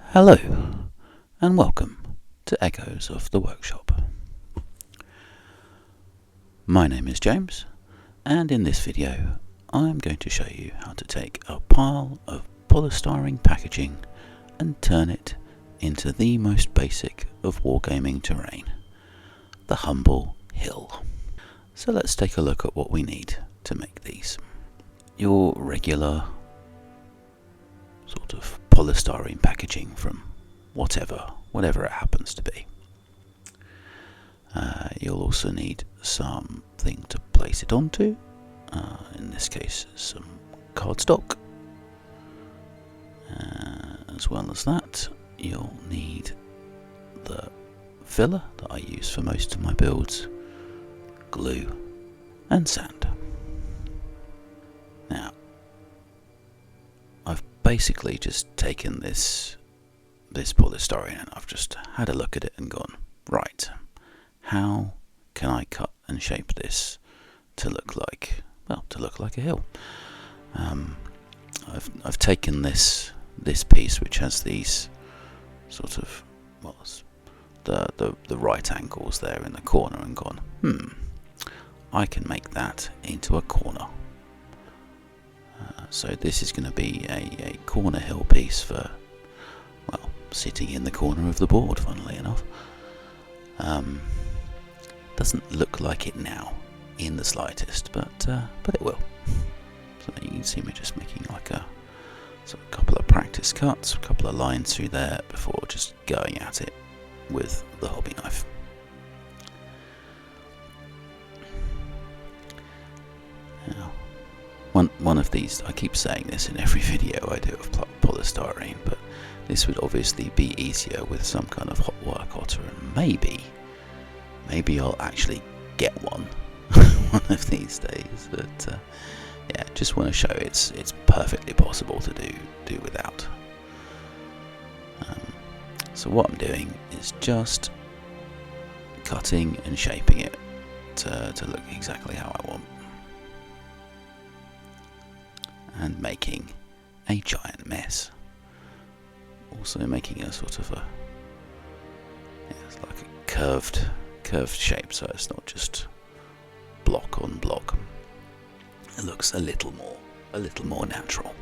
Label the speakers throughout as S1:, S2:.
S1: Hello and welcome to Echoes of the Workshop. My name is James, and in this video I'm going to show you how to take a pile of polystyrene packaging and turn it into the most basic of wargaming terrain, the humble hill. So let's take a look at what we need to make these. Your regular sort of polystyrene packaging from whatever it happens to be. You'll also need something to place it onto, in this case some cardstock. As well as that, you'll need the filler that I use for most of my builds, glue and sand. Now, I've basically just taken this polystyrene and I've just had a look at it and gone, right, how can I cut and shape this to look like a hill? I've taken this piece which has these sort of, the right angles there in the corner and gone, I can make that into a corner. So this is going to be a corner hill piece for, sitting in the corner of the board, funnily enough. Doesn't look like it now in the slightest, but it will. So you can see me just making like a couple of practice cuts, a couple of lines through there before just going at it with the hobby knife. Now, one of these, I keep saying this in every video I do of polystyrene, but this would obviously be easier with some kind of hot work otter, and maybe I'll actually get one one of these days. But yeah, just want to show it's perfectly possible to do without. So what I'm doing is just cutting and shaping it to look exactly how I want, and making a giant mess. Also making a sort of it's like a curved shape, so it's not just block on block. It looks a little more natural.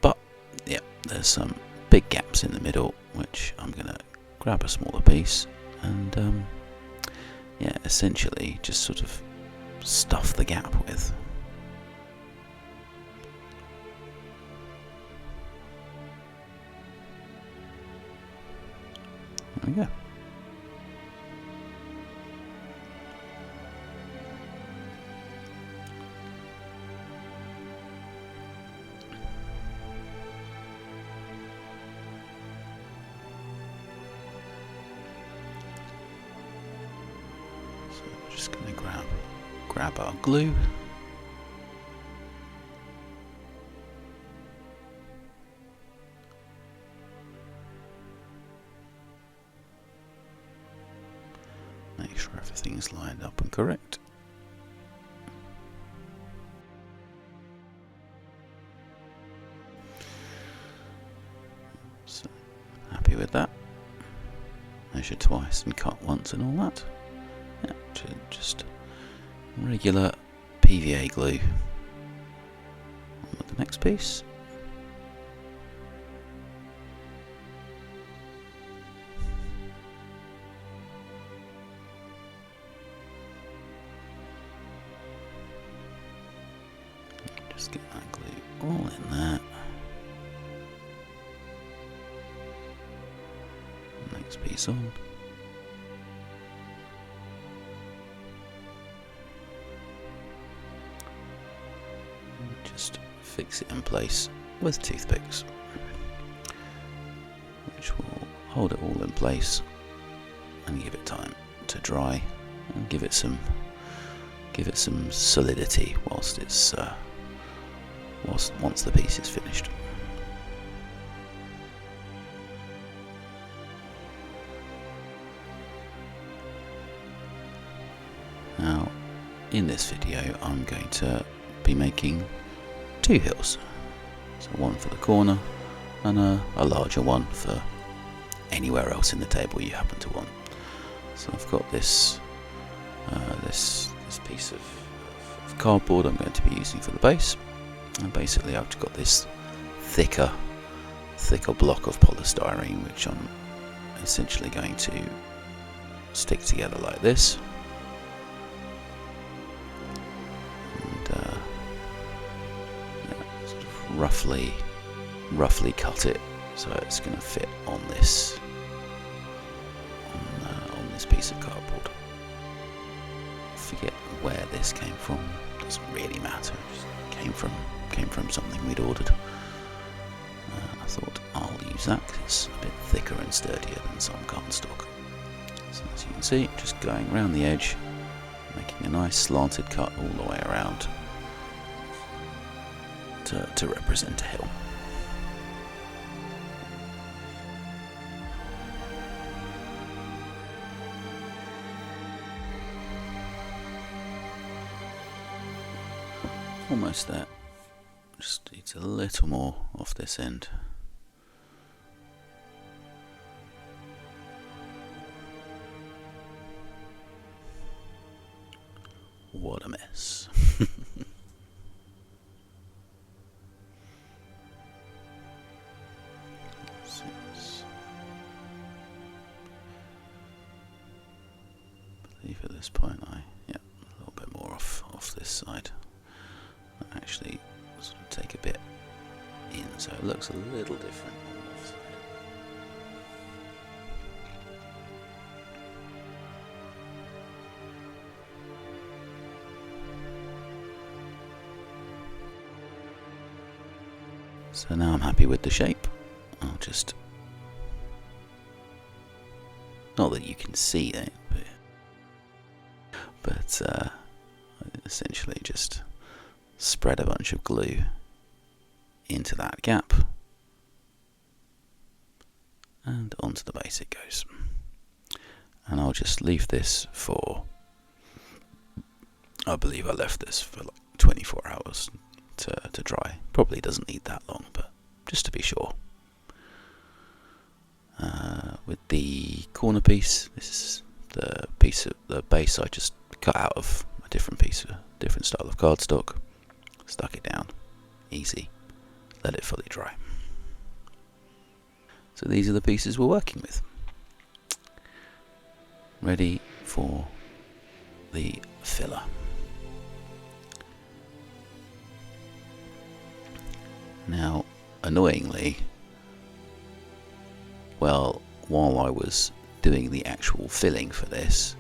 S1: But yeah, there's some big gaps in the middle, which I'm gonna grab a smaller piece and essentially just sort of stuff the gap with. There we go. So we're just going to grab our glue. Make sure everything's lined up and correct. So, happy with that. Measure twice and cut once and all that. Yeah, just regular PVA glue. On with the next piece. Just get that glue all in there. Next piece on. And just fix it in place with toothpicks, which will hold it all in place and give it time to dry and give it some solidity whilst it's once the piece is finished. Now, in this video I'm going to be making two hills. So one for the corner and a larger one for anywhere else in the table you happen to want. So I've got this this piece of cardboard I'm going to be using for the base, and basically I've got this thicker block of polystyrene which I'm essentially going to stick together like this, and sort of roughly cut it so it's going to fit on this on this piece of cardboard. I forget where this came from, doesn't really matter, it just came from something we'd ordered. I thought I'll use that because it's a bit thicker and sturdier than some cardstock. So as you can see, just going around the edge, making a nice slanted cut all the way around to represent a hill. Almost there. Just needs a little more off this end. What a mess. I believe at this point a little bit more off this side. I actually sort of take a bit in so it looks a little different on this side. So now I'm happy with the shape. I'll just, not that you can see it, but I essentially just spread a bunch of glue into that gap, and onto the base it goes. And I'll just leave this for, I believe I left this for like 24 hours to dry. Probably doesn't need that long, but just to be sure. With the corner piece, this is the piece of the base I just cut out of a different style of cardstock, stuck it down, easy, let it fully dry. So these are the pieces we're working with, ready for the filler. Now, annoyingly, well, while I was doing the actual filling for this,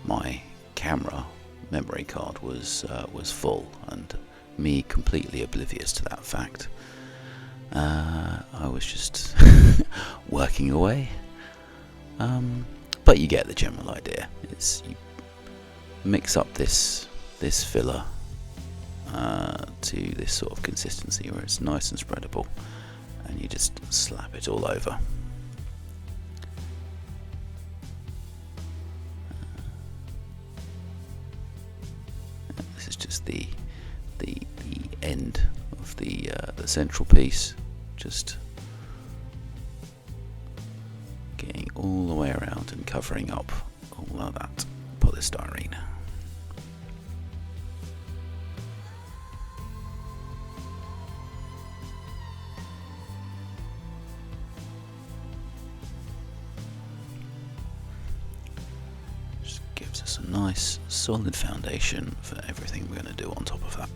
S1: my camera memory card was full, and me completely oblivious to that fact. I was just working away, but you get the general idea. You mix up this filler to this sort of consistency where it's nice and spreadable, and you just slap it all over. This is just the end of the central piece, just getting all the way around and covering up all of that polystyrene. Just gives us a nice solid foundation for everything we're going to do on top of that.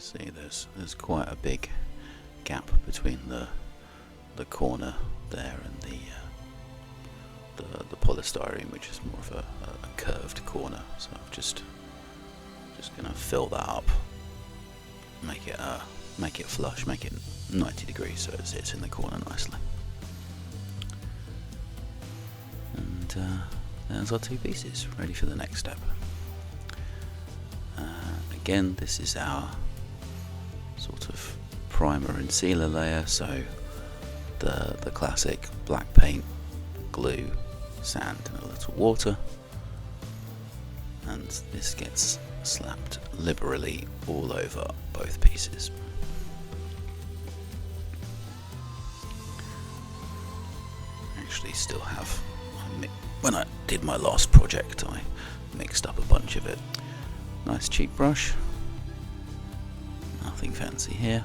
S1: See, there's quite a big gap between the corner there and the polystyrene, which is more of a curved corner. So I'm just gonna fill that up, make it flush, make it 90 degrees so it sits in the corner nicely. And there's our two pieces ready for the next step. Again, this is our sort of primer and sealer layer, so the classic black paint, glue, sand and a little water, and this gets slapped liberally all over both pieces. I actually still have, when I did my last project I mixed up a bunch of it. Nice cheap brush, nothing fancy here.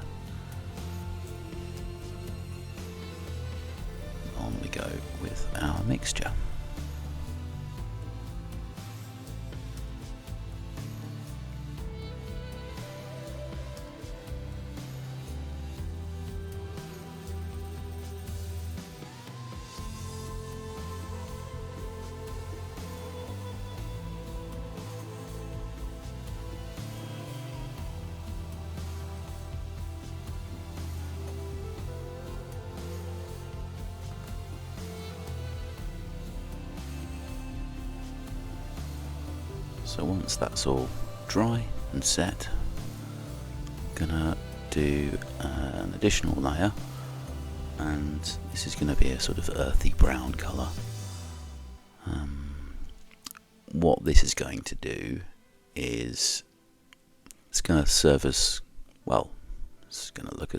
S1: On we go with our mixture. So once that's all dry and set, I'm gonna do an additional layer, and this is going to be a sort of earthy brown colour. What this is going to do is it's going to serve as, well, it's going to look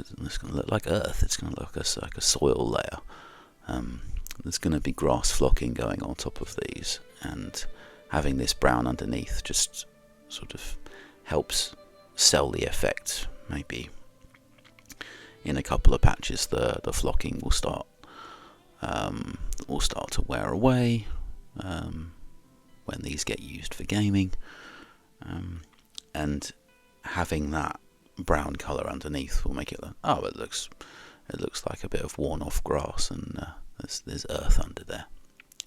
S1: like earth. It's going to look like a soil layer. There's going to be grass flocking going on top of these, and having this brown underneath just sort of helps sell the effect. Maybe in a couple of patches the flocking will start to wear away when these get used for gaming, and having that brown colour underneath will make it look, oh, it looks like a bit of worn off grass, and there's earth under there,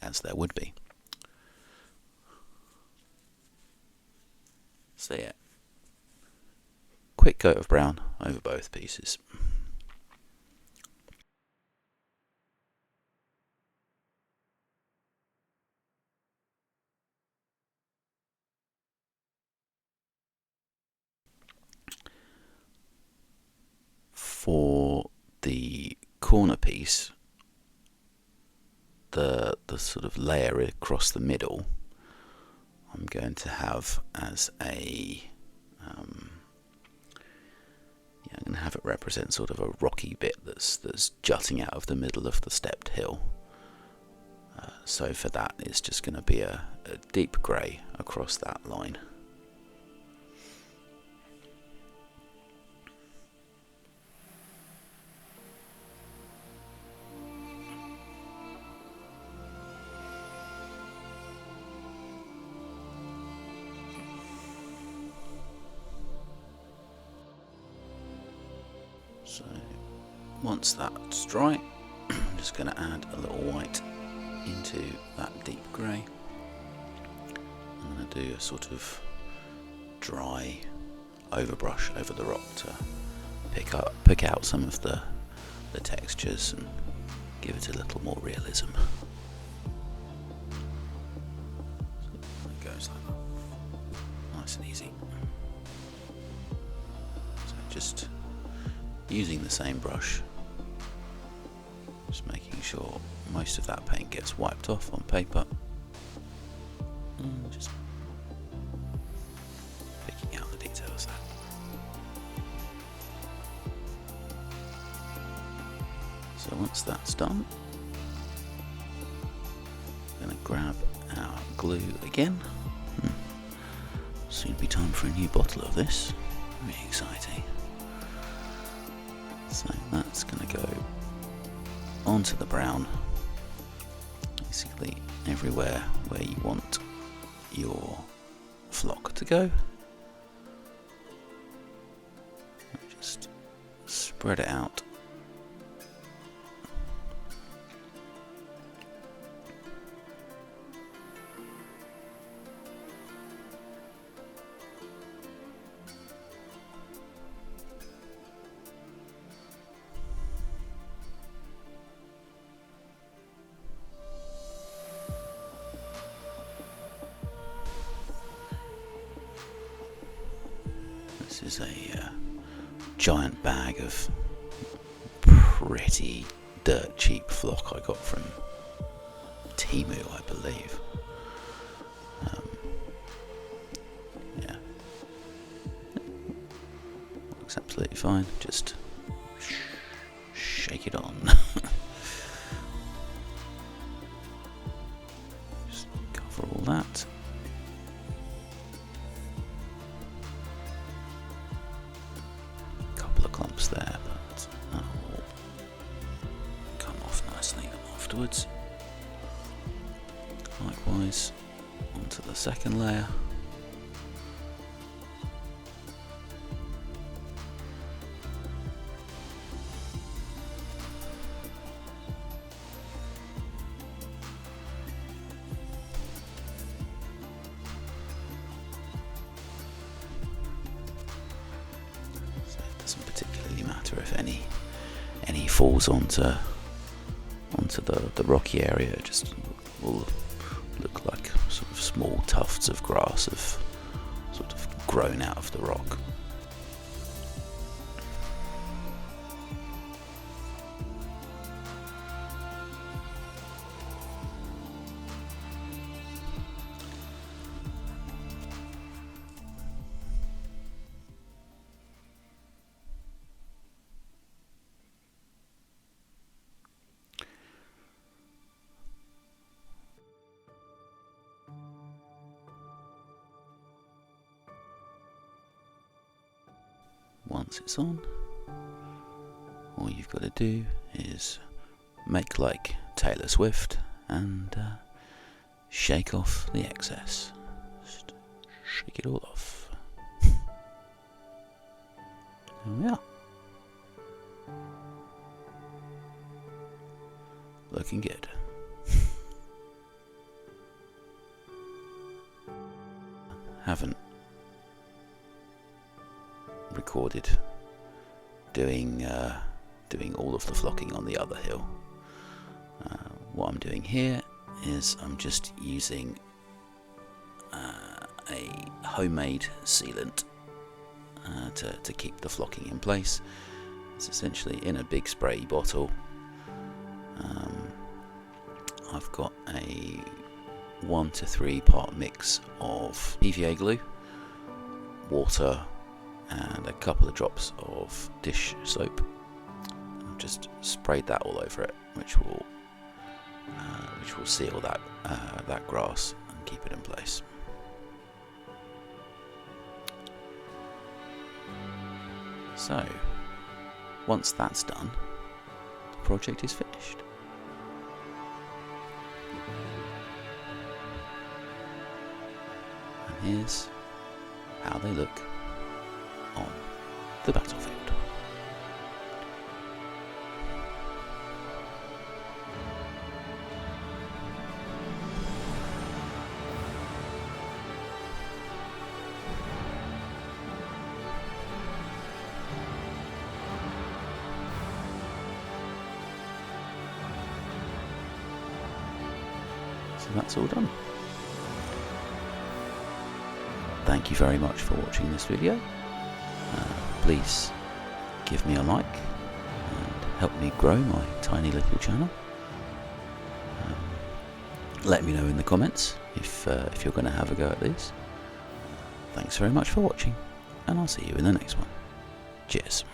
S1: as there would be. So yeah, quick coat of brown over both pieces. For the corner piece, the sort of layer across the middle, I'm going to have as a I'm going to have it represent sort of a rocky bit that's jutting out of the middle of the stepped hill. So for that, it's just going to be a deep grey across that line. So once that's dry, I'm just going to add a little white into that deep grey. I'm going to do a sort of dry overbrush over the rock to pick out some of the textures and give it a little more realism. So it goes like that, nice and easy. So just using the same brush, just making sure most of that paint gets wiped off on paper, and just picking out the details there. So once that's done, I'm going to grab our glue again. Soon be time for a new bottle of this, very exciting. So that's going to go onto the brown, basically everywhere where you want your flock to go. Just spread it out. This is a giant bag of pretty dirt cheap flock I got from Temu, I believe. Yeah, looks absolutely fine. Just shake it on. Just cover all that. Clumps there, but that will come off nicely afterwards. Likewise, onto the second layer. Doesn't particularly matter if any falls onto the rocky area. It just will look like sort of small tufts of grass have sort of grown out of the rock. Once it's on, all you've got to do is make like Taylor Swift and shake off the excess. Just shake it all off. There we are. Looking good. Haven't recorded doing all of the flocking on the other hill. What I'm doing here is I'm just using a homemade sealant to keep the flocking in place. It's essentially in a big spray bottle. I've got a 1 to 3 part mix of PVA glue, water, and a couple of drops of dish soap. I've just sprayed that all over it, which will seal that grass and keep it in place. So, once that's done, the project is finished. And here's how they look on the battlefield. So that's all done. Thank you very much for watching this video. Please give me a like and help me grow my tiny little channel. Let me know in the comments if you're going to have a go at these. Thanks very much for watching, and I'll see you in the next one. Cheers.